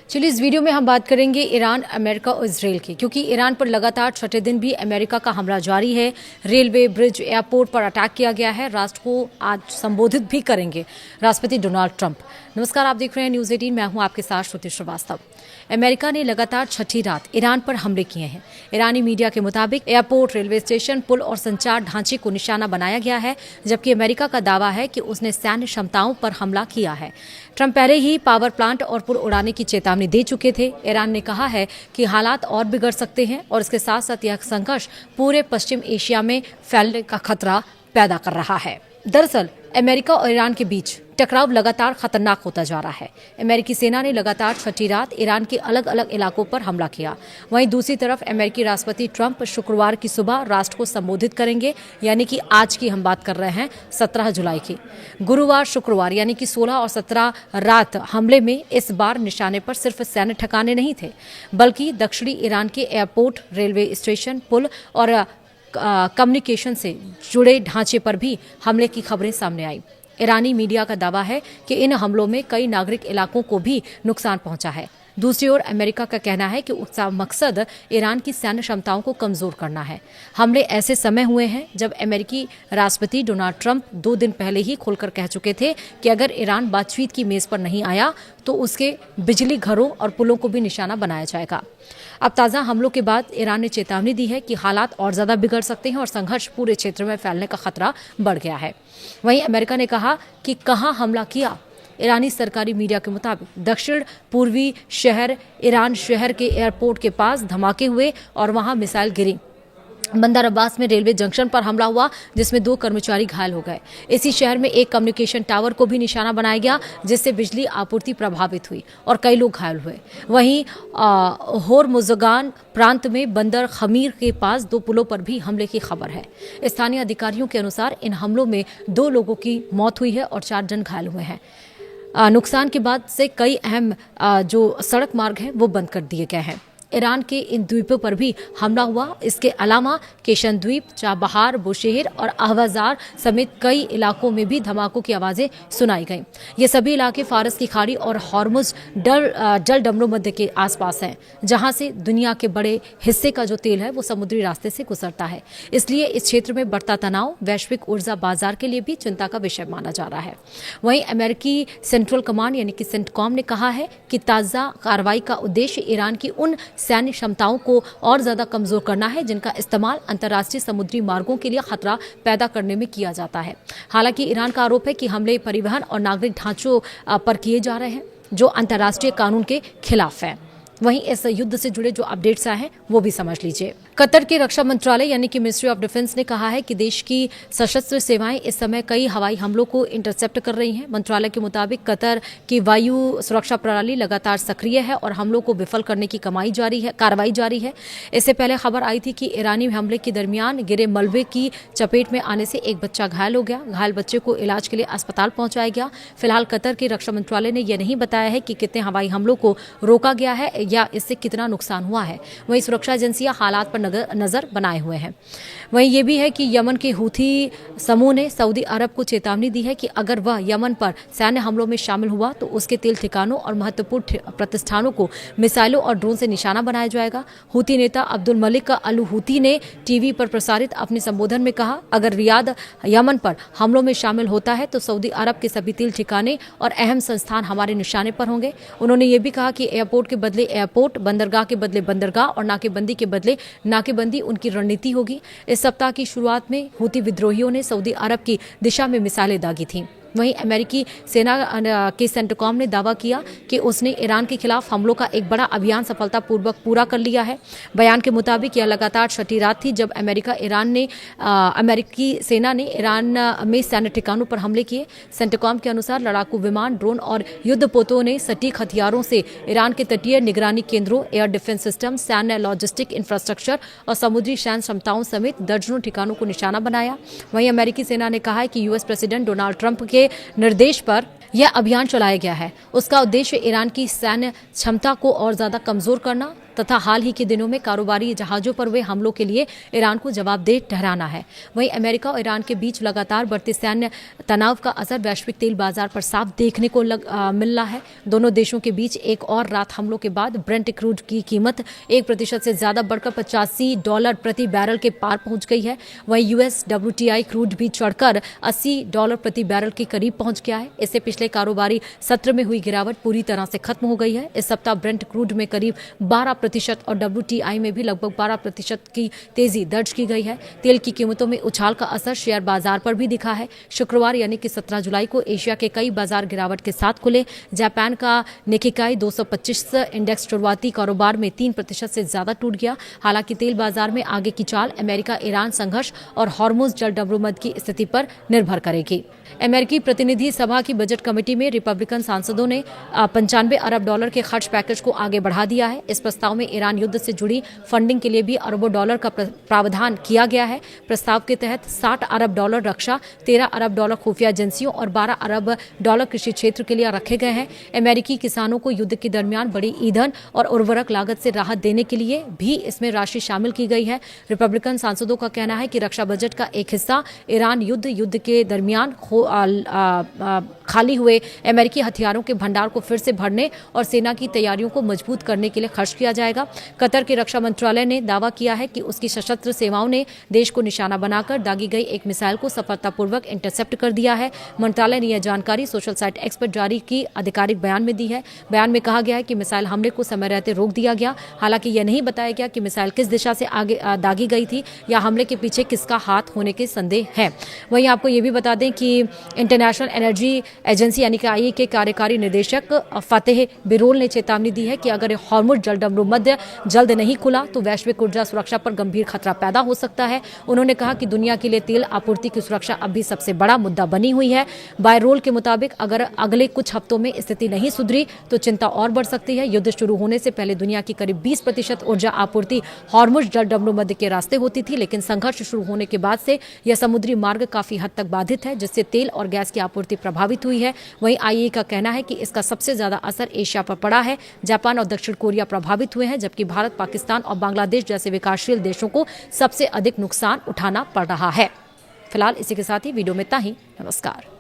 चलिए इस वीडियो में हम बात करेंगे ईरान, अमेरिका और इसराइल की, क्योंकि ईरान पर लगातार छठे दिन भी अमेरिका का हमला जारी है। रेलवे, ब्रिज, एयरपोर्ट पर अटैक किया गया है। राष्ट्र को आज संबोधित भी करेंगे राष्ट्रपति डोनाल्ड ट्रंप। नमस्कार, आप देख रहे हैं न्यूज़ 18, मैं हूं आपके साथ श्रुति श्रीवास्तव। अमेरिका ने लगातार छठी रात ईरान पर हमले किए हैं। ईरानी मीडिया के मुताबिक एयरपोर्ट, रेलवे स्टेशन, पुल और संचार ढांचे को निशाना बनाया गया है, जबकि अमेरिका का दावा है कि उसने सैन्य क्षमताओं पर हमला किया है। ट्रंप पहले ही पावर प्लांट और पुल उड़ाने की चेतावनी दे चुके थे। ईरान ने कहा है कि हालात और बिगड़ सकते हैं और इसके साथ साथ यह संघर्ष पूरे पश्चिम एशिया में फैलने का खतरा पैदा कर रहा है। दरअसल अमेरिका और ईरान के बीच टकराव लगातार खतरनाक होता जा रहा है। अमेरिकी सेना ने लगातार छठी रात ईरान के अलग अलग इलाकों पर हमला किया। वहीं दूसरी तरफ अमेरिकी राष्ट्रपति ट्रंप शुक्रवार की सुबह राष्ट्र को संबोधित करेंगे, यानी कि आज की हम बात कर रहे हैं 17 जुलाई की। गुरुवार, शुक्रवार यानी कि 16 और 17 रात हमले में इस बार निशाने पर सिर्फ सैन्य ठिकाने नहीं थे, बल्कि दक्षिणी ईरान के एयरपोर्ट, रेलवे स्टेशन, पुल और कम्युनिकेशन से जुड़े ढांचे पर भी हमले की खबरें सामने आई। ईरानी मीडिया का दावा है कि इन हमलों में कई नागरिक इलाकों को भी नुकसान पहुंचा है। दूसरी ओर अमेरिका का कहना है कि उसका मकसद ईरान की सैन्य क्षमताओं को कमजोर करना है। हमले ऐसे समय हुए हैं जब अमेरिकी राष्ट्रपति डोनाल्ड ट्रंप 2 दिन पहले ही खोलकर कह चुके थे कि अगर ईरान बातचीत की मेज पर नहीं आया तो उसके बिजली घरों और पुलों को भी निशाना बनाया जाएगा। अब ताज़ा हमलों के बाद ईरान ने चेतावनी दी है कि हालात और ज़्यादा बिगड़ सकते हैं और संघर्ष पूरे क्षेत्र में फैलने का खतरा बढ़ गया है। वहीं अमेरिका ने कहा कि कहाँ हमला किया। ईरानी सरकारी मीडिया के मुताबिक दक्षिण पूर्वी शहर ईरान शहर के एयरपोर्ट के पास धमाके हुए और वहां मिसाइल गिरी। बंदर अब्बास में रेलवे जंक्शन पर हमला हुआ, जिसमें 2 कर्मचारी घायल हो गए। इसी शहर में एक कम्युनिकेशन टावर को भी निशाना बनाया गया, जिससे बिजली आपूर्ति प्रभावित हुई और कई लोग घायल हुए। वहीं होरमुज़गान प्रांत में बंदर खमीर के पास 2 पुलों पर भी हमले की खबर है। स्थानीय अधिकारियों के अनुसार इन हमलों में 2 लोगों की मौत हुई है और 4 जन घायल हुए हैं। नुकसान के बाद से कई अहम जो सड़क मार्ग हैं वो बंद कर दिए गए हैं। ईरान के इन द्वीपों पर भी हमला हुआ। इसके अलावा केशन द्वीप, चाबहार, बुशेहर और अहवाजार समेत कई इलाकों में भी धमाकों की आवाजें सुनाई गईं। ये सभी इलाके फारस की खाड़ी और हॉर्मुज जल डमरू मध्य के आसपास हैं, जहां से दुनिया के बड़े हिस्से का जो तेल है वो समुद्री रास्ते से गुजरता है। इसलिए इस क्षेत्र में बढ़ता तनाव वैश्विक ऊर्जा बाजार के लिए भी चिंता का विषय माना जा रहा है। वहीं अमेरिकी सेंट्रल कमांड यानी कि सेंटकॉम ने कहा है कि ताज़ा कार्रवाई का उद्देश्य ईरान की उन सैन्य क्षमताओं को और ज्यादा कमजोर करना है जिनका इस्तेमाल अंतर्राष्ट्रीय समुद्री मार्गों के लिए खतरा पैदा करने में किया जाता है। हालांकि ईरान का आरोप है कि हमले परिवहन और नागरिक ढांचों पर किए जा रहे हैं जो अंतर्राष्ट्रीय कानून के खिलाफ है। वहीं इस युद्ध से जुड़े जो अपडेट्स आए हैं वो भी समझ लीजिए। कतर के रक्षा मंत्रालय यानी कि मिनिस्ट्री ऑफ डिफेंस ने कहा है कि देश की सशस्त्र सेवाएं इस समय कई हवाई हमलों को इंटरसेप्ट कर रही हैं। मंत्रालय के मुताबिक कतर की वायु सुरक्षा प्रणाली लगातार सक्रिय है और हमलों को विफल करने की कार्रवाई जारी है। इससे पहले खबर आई थी कि ईरानी हमले के दरमियान गिरे मलबे की चपेट में आने से एक बच्चा घायल हो गया। घायल बच्चे को इलाज के लिए अस्पताल पहुंचाया गया। फिलहाल कतर के रक्षा मंत्रालय ने यह नहीं बताया है कि कितने हवाई हमलों को रोका गया है या इससे कितना नुकसान हुआ है। वहीं सुरक्षा एजेंसियां हालात पर नजर बनाए हुए हैं। वहीं ये भी है कि यमन के हूथी समूह ने सऊदी अरब को चेतावनी दी है कि अगर वह यमन पर सैन्य हमलों में शामिल हुआ तो उसके तेल ठिकानों और महत्वपूर्ण प्रतिष्ठानों को मिसाइलों और ड्रोन से निशाना बनाया जाएगा। हूथी नेता अब्दुल मलिक अल हूथी ने टीवी पर प्रसारित अपने संबोधन में कहा, अगर रियाद यमन पर हमलों में शामिल होता है तो सऊदी अरब के सभी तेल ठिकाने और अहम संस्थान हमारे निशाने पर होंगे। उन्होंने ये भी कहा कि एयरपोर्ट के बदले एयरपोर्ट, बंदरगाह के बदले बंदरगाह और नाकेबंदी के बदले नाकेबंदी उनकी रणनीति होगी। इस सप्ताह की शुरुआत में हूथी विद्रोहियों ने सऊदी अरब की दिशा में मिसाइलें दागी थीं। वहीं अमेरिकी सेना के सेंटकॉम ने दावा किया कि उसने ईरान के खिलाफ हमलों का एक बड़ा अभियान सफलतापूर्वक पूरा कर लिया है। बयान के मुताबिक यह लगातार छठी रात थी जब अमेरिकी सेना ने ईरान में सैन्य ठिकानों पर हमले किए। सेंटकॉम के अनुसार लड़ाकू विमान, ड्रोन और युद्धपोतों ने सटीक हथियारों से ईरान के तटीय निगरानी केंद्रों, एयर डिफेंस सिस्टम, सैन्य लॉजिस्टिक इंफ्रास्ट्रक्चर और समुद्री सैन्य क्षमताओं समेत दर्जनों ठिकानों को निशाना बनाया। वहीं अमेरिकी सेना ने कहा है कि यूएस प्रेसिडेंट डोनाल्ड ट्रंप के निर्देश पर यह अभियान चलाया गया है। उसका उद्देश्य ईरान की सैन्य क्षमता को और ज्यादा कमजोर करना तथा हाल ही के दिनों में कारोबारी जहाजों पर हुए हमलों के लिए ईरान को जवाबदेह ठहराना है। वहीं अमेरिका और ईरान के बीच लगातार बढ़ते सैन्य तनाव का असर वैश्विक तेल बाजार पर साफ देखने को मिल रहा है। दोनों देशों के बीच एक और रात हमलों के बाद ब्रेंट क्रूड की कीमत 1% से ज्यादा बढ़कर $85 प्रति बैरल के पार पहुंच गई है। वहीं यूएस WTI क्रूड भी चढ़कर $80 प्रति बैरल के करीब पहुंच गया है। इससे पिछले कारोबारी सत्र में हुई गिरावट पूरी तरह से खत्म हो गई है। इस सप्ताह ब्रेंट क्रूड में करीब 12% और WTI में भी लगभग 12% की तेजी दर्ज की गई है। तेल की कीमतों में उछाल का असर शेयर बाजार पर भी दिखा है। शुक्रवार यानी कि 17 जुलाई को एशिया के कई बाजार गिरावट के साथ खुले। जापान का निकेकाई 225 इंडेक्स शुरुआती कारोबार में 3% से ज्यादा टूट गया। हालांकि तेल बाजार में आगे की चाल अमेरिका ईरान संघर्ष और हॉर्मुज जल डबरूमद की स्थिति पर निर्भर करेगी। अमेरिकी प्रतिनिधि सभा की बजट कमेटी में रिपब्लिकन सांसदों ने $95 अरब के खर्च पैकेज को आगे बढ़ा दिया है। इस प्रस्ताव में ईरान युद्ध से जुड़ी फंडिंग के लिए भी अरबों डॉलर का प्रावधान किया गया है। प्रस्ताव के तहत $60 अरब रक्षा, $13 अरब खुफिया एजेंसियों और $12 अरब कृषि क्षेत्र के लिए रखे गए हैं। अमेरिकी किसानों को युद्ध के दरमियान बड़ी ईंधन और उर्वरक लागत से राहत देने के लिए भी इसमें राशि शामिल की गई है। रिपब्लिकन सांसदों का कहना है कि रक्षा बजट का एक हिस्सा ईरान युद्ध के दरमियान खाली हुए अमेरिकी हथियारों के भंडार को फिर से भरने और सेना की तैयारियों को मजबूत करने के लिए खर्च किया जाएगा। कतर के रक्षा मंत्रालय ने दावा किया है कि उसकी सशस्त्र सेवाओं ने देश को निशाना बनाकर दागी गई एक मिसाइल को सफलतापूर्वक इंटरसेप्ट कर दिया है। मंत्रालय ने यह जानकारी सोशल साइट एक्स पर जारी की आधिकारिक बयान में दी है। बयान में कहा गया है कि मिसाइल हमले को समय रहते रोक दिया गया। हालांकि यह नहीं बताया गया कि मिसाइल किस दिशा से आगे दागी गई थी या हमले के पीछे किसका हाथ होने के संदेह है। वहीं आपको ये भी बता दें कि इंटरनेशनल एनर्जी एजेंसी यानी कि IEA के कार्यकारी निदेशक फतेह बिरोल ने चेतावनी दी है कि अगर हॉर्मुज जल डबरूमद जल्द नहीं खुला तो वैश्विक ऊर्जा सुरक्षा पर गंभीर खतरा पैदा हो सकता है। उन्होंने कहा कि दुनिया के लिए तेल आपूर्ति की सुरक्षा अब भी सबसे बड़ा मुद्दा बनी हुई है। बायरोल के मुताबिक अगर अगले कुछ हफ्तों में स्थिति नहीं सुधरी तो चिंता और बढ़ सकती है। युद्ध शुरू होने से पहले दुनिया की करीब 20% ऊर्जा आपूर्ति हॉर्मुज जल डबरूमद के रास्ते होती थी, लेकिन संघर्ष शुरू होने के बाद से यह समुद्री मार्ग काफी हद तक बाधित है, जिससे तेल और गैस की आपूर्ति प्रभावित हुई है। वहीं IEA का कहना है कि इसका सबसे ज्यादा असर एशिया पर पड़ा है। जापान और दक्षिण कोरिया प्रभावित हुए हैं, जबकि भारत, पाकिस्तान और बांग्लादेश जैसे विकासशील देशों को सबसे अधिक नुकसान उठाना पड़ रहा है। फिलहाल इसी के साथ ही वीडियो में इतना ही। नमस्कार।